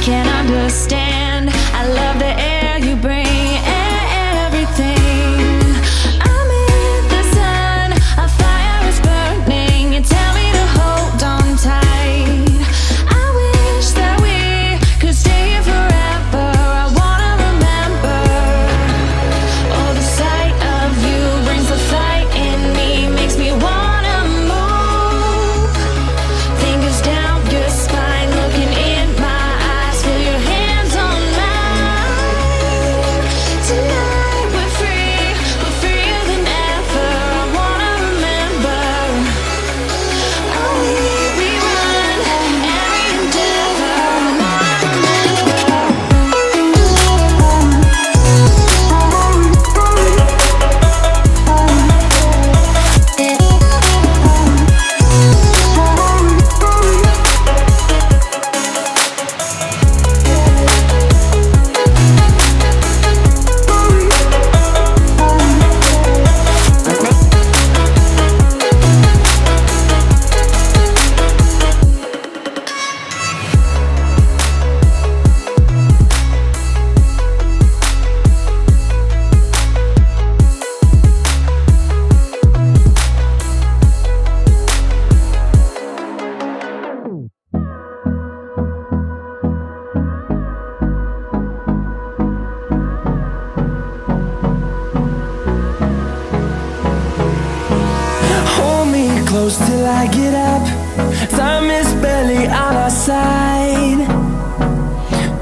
can't understand. I love the air you bring, everything. I'm in the sun, a fire is burning. You tell me to hold on tight. I wish that we could stay here forever. I wanna remember. Oh, the sight of you brings the fight in me, makes me wanna move. Fingers down your spine, looking in my eyes, feel your hands on mine. Tonight we're freer than ever. I wanna remember. Oh, we run every endeavor. I wanna remember. Hold me close till I get up. Time is barely on our side.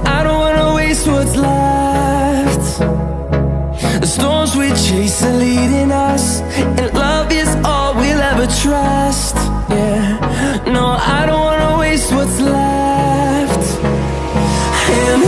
I don't wanna waste what's left. The storms we chase are leading us, and love is all we'll ever trust. Yeah, no, I don't wanna waste what's left. And